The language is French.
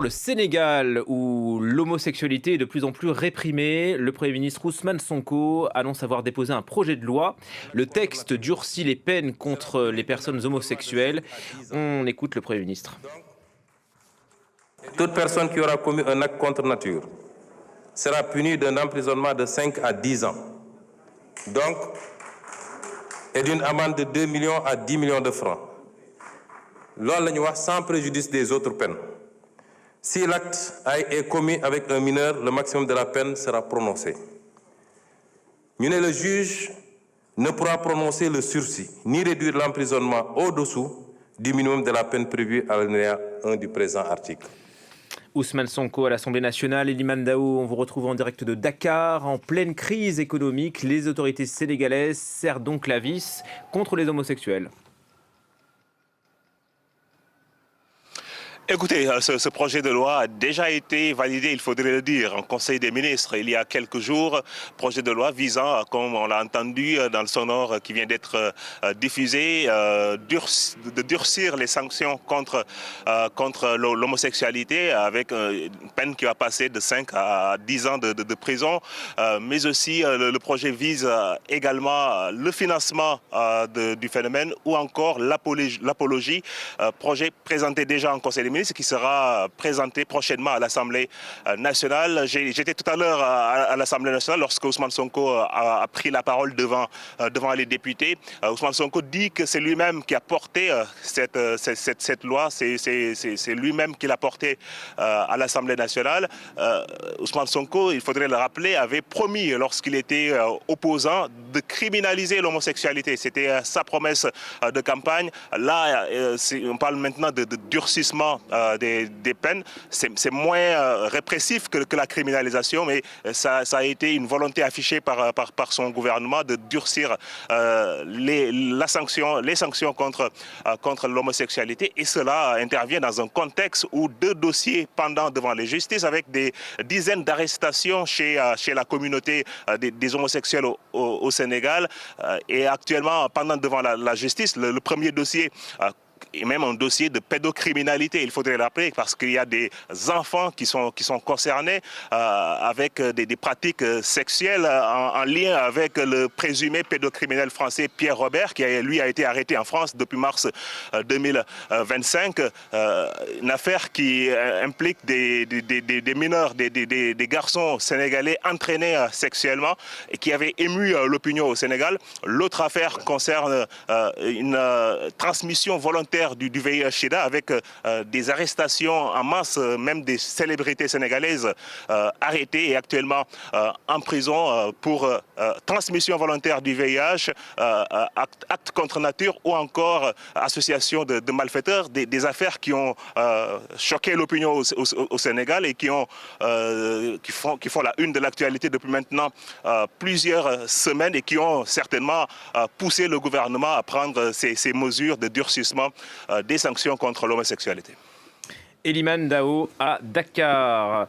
Le Sénégal, où l'homosexualité est de plus en plus réprimée, le Premier ministre Ousmane Sonko annonce avoir déposé un projet de loi. Le texte durcit les peines contre les personnes homosexuelles. On écoute le Premier ministre. Toute personne qui aura commis un acte contre nature sera punie d'un emprisonnement de 5 à 10 ans. Donc, et d'une amende de 2 millions à 10 millions de francs. Loolu la ñu wax sans préjudice des autres peines. Si l'acte est commis avec un mineur, le maximum de la peine sera prononcé. Le juge ne pourra prononcer le sursis, ni réduire l'emprisonnement au-dessous du minimum de la peine prévue à l'alinéa 1 du présent article. Ousmane Sonko à l'Assemblée nationale, Elimane Dao, on vous retrouve en direct de Dakar. En pleine crise économique, les autorités sénégalaises serrent donc la vis contre les homosexuels. Écoutez, ce projet de loi a déjà été validé, il faudrait le dire, en Conseil des ministres il y a quelques jours. Projet de loi visant, comme on l'a entendu dans le sonore qui vient d'être diffusé, de durcir les sanctions contre l'homosexualité avec une peine qui va passer de 5 à 10 ans de prison. Mais aussi, le projet vise également le financement du phénomène ou encore l'apologie. Projet présenté déjà en Conseil des ministres qui sera présenté prochainement à l'Assemblée nationale. J'étais tout à l'heure à l'Assemblée nationale lorsque Ousmane Sonko a pris la parole devant les députés. Ousmane Sonko dit que c'est lui-même qui a porté cette loi, c'est lui-même qui l'a portée à l'Assemblée nationale. Ousmane Sonko, il faudrait le rappeler, avait promis lorsqu'il était opposant de criminaliser l'homosexualité. C'était sa promesse de campagne. Là, on parle maintenant de durcissement des peines. C'est moins répressif que la criminalisation, mais ça a été une volonté affichée par son gouvernement de durcir les sanctions contre l'homosexualité. Et cela intervient dans un contexte où 2 dossiers pendants devant les justices avec des dizaines d'arrestations chez la communauté des homosexuels au Sénégal. Et actuellement, pendant devant la justice, le premier dossier et même un dossier de pédocriminalité, il faudrait l'appeler, parce qu'il y a des enfants qui sont concernés avec des pratiques sexuelles en lien avec le présumé pédocriminel français Pierre Robert, qui lui a été arrêté en France depuis mars 2025. Une affaire qui implique des mineurs, des garçons sénégalais entraînés sexuellement et qui avait ému l'opinion au Sénégal. L'autre affaire concerne une transmission volontaire du VIH-Sida avec des arrestations en masse, même des célébrités sénégalaises arrêtées et actuellement en prison pour transmission volontaire du VIH, acte contre nature ou encore association de malfaiteurs, des affaires qui ont choqué l'opinion au Sénégal et qui font la une de l'actualité depuis maintenant plusieurs semaines et qui ont certainement poussé le gouvernement à prendre ces mesures de durcissement des sanctions contre l'homosexualité. Elimane Dao à Dakar.